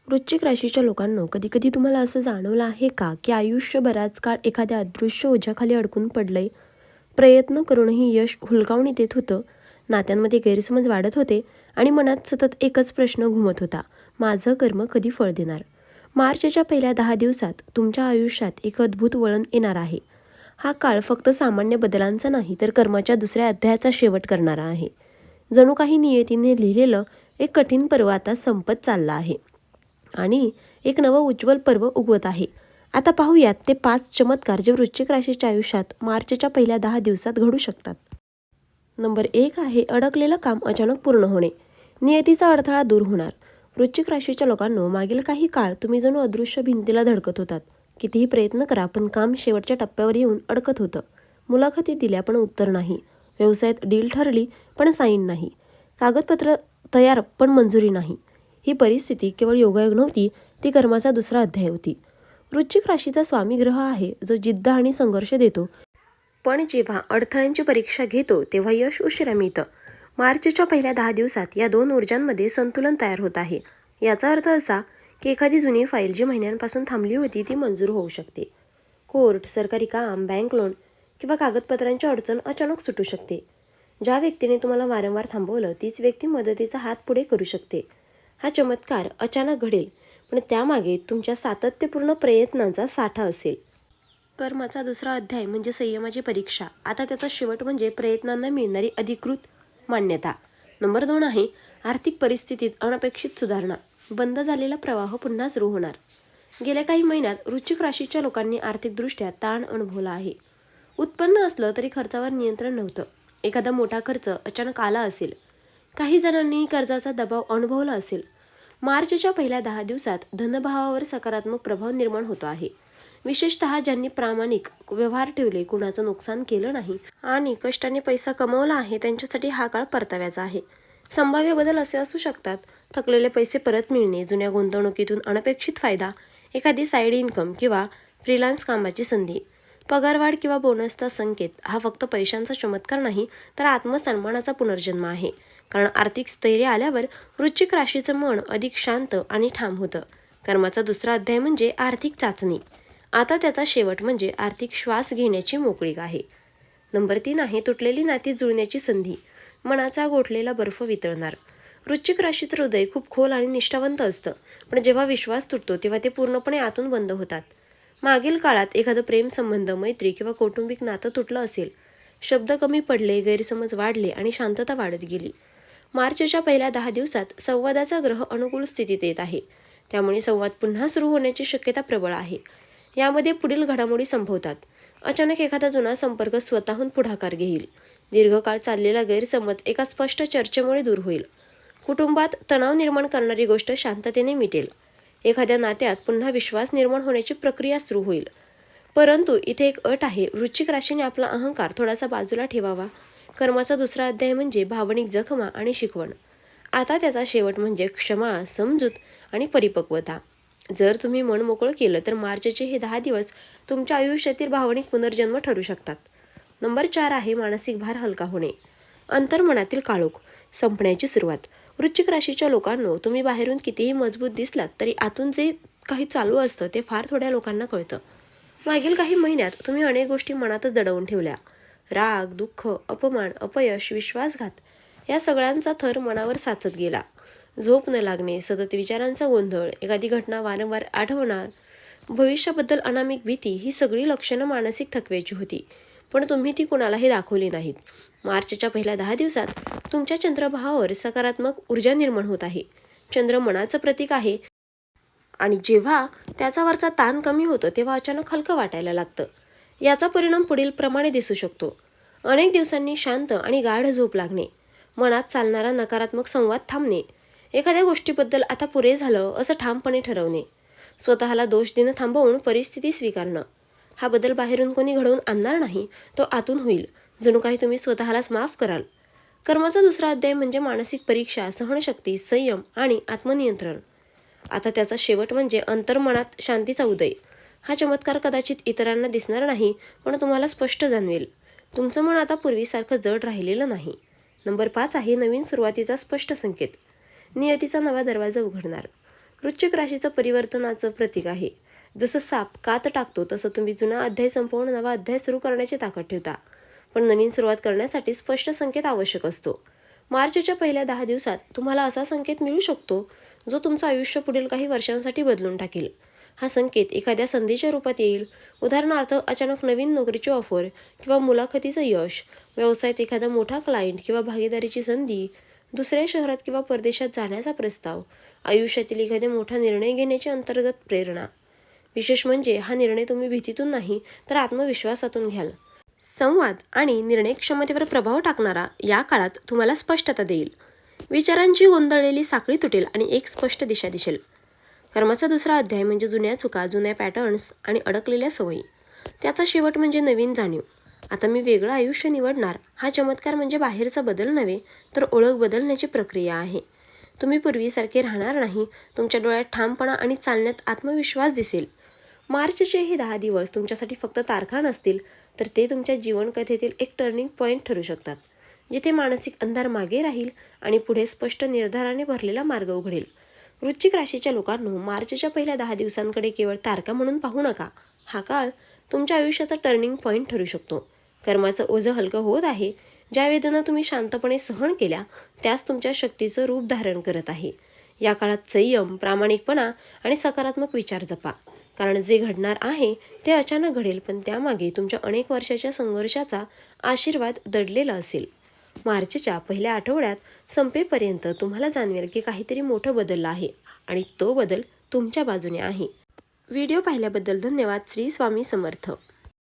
वृश्चिक राशीच्या लोकांनो, कधीकधी तुम्हाला असं जाणवलं आहे का की आयुष्य बराच काळ एखाद्या अदृश्य ओझ्याखाली अडकून पडलंय? प्रयत्न करूनही यश हुलकावणीत येत होतं, नात्यांमध्ये गैरसमज वाढत होते आणि मनात सतत एकच प्रश्न घुमत होता, माझं कर्म कधी फळ देणार? मार्चच्या पहिल्या 10 दिवसात तुमच्या आयुष्यात एक अद्भुत वळण येणार आहे. हा काळ फक्त सामान्य बदलांचा नाही, तर कर्माच्या दुसऱ्या अध्यायाचा शेवट करणारा आहे. जणू काही नियतीने लिहिलेलं एक कठीण पर्व आता संपत चाललं आहे आणि एक नवं उज्ज्वल पर्व उगवत आहे. आता पाहूयात ते 5 चमत्कार जे वृश्चिक राशीच्या आयुष्यात मार्चच्या पहिल्या 10 दिवसात घडू शकतात. नंबर 1 आहे अडकलेलं काम अचानक पूर्ण होणे. नियतीचा अडथळा दूर होणार. वृश्चिक राशीच्या लोकांनो, मागील काही काळ तुम्ही जणू अदृश्य भिंतीला धडकत होतात. कितीही प्रयत्न करा पण काम शेवटच्या टप्प्यावर येऊन अडकत होतं. मुलाखती दिल्या पण उत्तर नाही. व्यवसायात डील ठरली पण साईन नाही. कागदपत्र तयार पण मंजुरी नाही. ही परिस्थिती केवळ योगायोग नव्हती, ती कर्माचा दुसरा अध्याय होती. वृश्चिक राशीचा स्वामी ग्रह आहे जो जिद्द आणि संघर्ष देतो, पण जेव्हा अडथळ्यांची परीक्षा घेतो तेव्हा यश उशिरा मिळतं. मार्चच्या पहिल्या 10 दिवसात या दोन ऊर्जांमध्ये संतुलन तयार होत आहे. याचा अर्थ असा की एखादी जुनी फाईल जी महिन्यांपासून थांबली होती ती मंजूर होऊ शकते. कोर्ट, सरकारी काम, बँक लोन किंवा कागदपत्रांची अडचण अचानक सुटू शकते. ज्या व्यक्तीने तुम्हाला वारंवार थांबवलं तीच व्यक्ती मदतीचा हात पुढे करू शकते. हा चमत्कार अचानक घडेल, पण त्यामागे तुमच्या सातत्यपूर्ण प्रयत्नांचा साठा असेल. कर्माचा दुसरा अध्याय म्हणजे संयमाची परीक्षा. आता त्याचा शेवट म्हणजे प्रयत्नांना मिळणारी अधिकृत मान्यता. नंबर 2 आहे आर्थिक परिस्थितीत अनपेक्षित सुधारणा. बंद झालेला प्रवाह पुन्हा सुरू होणार. गेल्या काही महिन्यात वृश्चिक राशीच्या लोकांनी आर्थिकदृष्ट्या ताण अनुभवला आहे. उत्पन्न असलं तरी खर्चावर नियंत्रण नव्हतं. एखादा मोठा खर्च अचानक आला असेल. काही जणांनी कर्जाचा दबाव अनुभवला असेल. मार्चच्या पहिल्या 10 दिवसात धनभावावर सकारात्मक प्रभाव निर्माण होतो आहे. विशेषतः ज्यांनी प्रामाणिक व्यवहार ठेवले, कुणाचं नुकसान केलं नाही आणि कष्टाने पैसा कमवला आहे, त्यांच्यासाठी हा काळ परताव्याचा आहे. संभाव्य बदल असे असू शकतात: थकलेले पैसे परत मिळणे, जुन्या गुंतवणुकीतून अनपेक्षित फायदा, एखादी साईड इन्कम किंवा फ्रीलान्स कामाची संधी, पगारवाढ किंवा बोनसचा संकेत. हा फक्त पैशांचा चमत्कार नाही, तर आत्मसन्मानाचा पुनर्जन्म आहे. कारण आर्थिक स्थैर्य आल्यावर वृश्चिक राशीचं मन अधिक शांत आणि ठाम होतं. कर्माचा दुसरा अध्याय म्हणजे आर्थिक चाचणी. आता त्याचा शेवट म्हणजे आर्थिक श्वास घेण्याची मोकळीक आहे. नंबर 3 आहे तुटलेली नाती जुळण्याची संधी. मनाचा गोठलेला बर्फ वितळणार. वृश्चिक राशीचं हृदय खूप खोल आणि निष्ठावंत असतं, पण जेव्हा विश्वास तुटतो तेव्हा ते पूर्णपणे आतून बंद होतात. मागील काळात एखादं प्रेमसंबंध, मैत्री किंवा कौटुंबिक नातं तुटलं असेल. शब्द कमी पडले, गैरसमज वाढले आणि शांतता वाढत गेली. मार्चच्या पहिल्या 10 दिवसात संवादाचा ग्रह अनुकूल स्थितीत येत आहे, त्यामुळे संवाद पुन्हा सुरू होण्याची शक्यता प्रबळ आहे. यामध्ये पुढील घडामोडी संभवतात. अचानक एखादा जुना संपर्क स्वतःहून पुढाकार घेईल. दीर्घकाळ चाललेला गैरसमज एका स्पष्ट चर्चेमुळे दूर होईल. कुटुंबात तणाव निर्माण करणारी गोष्ट शांततेने मिटेल. एखाद्या नात्यात पुन्हा विश्वास निर्माण होण्याची प्रक्रिया सुरू होईल. परंतु इथे एक अट आहे: वृश्चिक राशीने आपला अहंकार थोडासा बाजूला ठेवावा. कर्माचा दुसरा अध्याय म्हणजे भावनिक जखमा आणि शिकवण. आता त्याचा शेवट म्हणजे क्षमा, समजूत आणि परिपक्वता. जर तुम्ही मन मोकळं केलं तर मार्चचे हे 10 दिवस तुमच्या आयुष्यातील भावनिक पुनर्जन्म ठरू शकतात. नंबर 4 आहे मानसिक भार हलका होणे. अंतर्मनातील काळोख संपण्याची सुरुवात. वृश्चिक राशीच्या लोकांनो, तुम्ही बाहेरून कितीही मजबूत दिसलात तरी आतून जे काही चालू असतं ते फार थोड्या लोकांना कळतं. मागील काही महिन्यात तुम्ही अनेक गोष्टी मनातच दडवून ठेवल्या. राग, दुःख, अपमान, अपयश, विश्वासघात या सगळ्यांचा थर मनावर साचत गेला. झोप न लागणे, सतत विचारांचा गोंधळ, एखादी घटना वारंवार आठवणार, भविष्याबद्दल अनामिक भीती, ही सगळी लक्षणं मानसिक थकव्याची होती. पण तुम्ही ती कुणालाही दाखवली नाहीत. मार्चच्या पहिल्या 10 दिवसात तुमच्या चंद्रभावावर सकारात्मक ऊर्जा निर्माण होत आहे. चंद्र मनाचं प्रतीक आहे आणि जेव्हा त्याचा वरचा ताण कमी होतो तेव्हा अचानक हलकं वाटायला लागतं. याचा परिणाम पुढील प्रमाणे दिसू शकतो: अनेक दिवसांनी शांत आणि गाढ झोप लागणे, मनात चालणारा नकारात्मक संवाद थांबणे, एखाद्या गोष्टीबद्दल आता पुरे झालं असं ठामपणे ठरवणे, स्वतःला दोष देणं थांबवून परिस्थिती स्वीकारणं. हा बदल बाहेरून कोणी घडवून आणणार नाही, तो आतून होईल. जणू काही तुम्ही स्वतःलाच माफ कराल. कर्माचा दुसरा अध्याय म्हणजे मानसिक परीक्षा, सहनशक्ती, संयम आणि आत्मनियंत्रण. आता त्याचा शेवट म्हणजे अंतर्मनात शांतीचा उदय. हा चमत्कार कदाचित इतरांना दिसणार नाही, पण तुम्हाला स्पष्ट जाणवेल. तुमचं मन आता पूर्वीसारखं जड राहिलेलं नाही. नंबर 5 आहे नवीन सुरुवातीचा स्पष्ट संकेत. नियतीचा नवा दरवाजा उघडणार. वृश्चिक राशीचं परिवर्तनाचं प्रतीक आहे. जसं साप कात टाकतो तसं तुम्ही जुना अध्याय संपवून नवा अध्याय सुरू करण्याची ताकद ठेवता. पण नवीन सुरुवात करण्यासाठी स्पष्ट संकेत आवश्यक असतो. मार्चच्या पहिल्या 10 दिवसात तुम्हाला असा संकेत मिळू शकतो जो तुमचं आयुष्य पुढील काही वर्षांसाठी बदलून टाकेल. हा संकेत एखाद्या संधीच्या रूपात येईल. उदाहरणार्थ अचानक नवीन नोकरीची ऑफर किंवा मुलाखतीचं यश, व्यवसायात एखादा मोठा क्लायंट किंवा भागीदारीची संधी, दुसऱ्या शहरात किंवा परदेशात जाण्याचा प्रस्ताव, आयुष्यातील एखादा मोठा निर्णय घेण्याची अंतर्गत प्रेरणा. विशेष म्हणजे हा निर्णय तुम्ही भीतीतून नाही तर आत्मविश्वासातून घ्याल. संवाद आणि निर्णय क्षमतेवर प्रभाव टाकणारा या काळात तुम्हाला स्पष्टता देईल. विचारांची गोंधळलेली साखळी तुटेल आणि एक स्पष्ट दिशा दिसेल. कर्माचा दुसरा अध्याय म्हणजे जुन्या चुका, जुन्या पॅटर्न्स आणि अडकलेल्या सवयी. त्याचा शेवट म्हणजे नवीन जाणीव. आता मी वेगळं आयुष्य निवडणार. हा चमत्कार म्हणजे बाहेरचा बदल नव्हे तर ओळख बदलण्याची प्रक्रिया आहे. तुम्ही पूर्वीसारखे राहणार नाही. तुमच्या डोळ्यात ठामपणा आणि चालण्यात आत्मविश्वास दिसेल. मार्चचे हे 10 दिवस तुमच्यासाठी फक्त तारखा नसतील तर ते तुमच्या जीवनकथेतील एक टर्निंग पॉईंट ठरू शकतात, जिथे मानसिक अंधार मागे राहील आणि पुढे स्पष्ट निर्धाराने भरलेला मार्ग उघडेल. वृश्चिक राशीच्या लोकांनो, मार्चच्या पहिल्या 10 दिवसांकडे केवळ तारखा म्हणून पाहू नका. हा काळ तुमच्या आयुष्याचा टर्निंग पॉईंट ठरू शकतो. कर्माचं ओझं हलकं होत आहे. ज्या वेदना तुम्ही शांतपणे सहन केल्या त्याच तुमच्या शक्तीचं रूप धारण करत आहे. या काळात संयम, प्रामाणिकपणा आणि सकारात्मक विचार जपा. कारण जे घडणार आहे ते अचानक घडेल, पण त्यामागे तुमच्या अनेक वर्षाच्या संघर्षाचा आशीर्वाद दडलेला असेल. मार्चच्या पहिल्या आठवड्यात संपेपर्यंत तुम्हाला जाणवेल की काहीतरी मोठं बदललं आहे आणि तो बदल तुमच्या बाजूने आहे. व्हिडिओ पाहिल्याबद्दल धन्यवाद. श्री स्वामी समर्थ.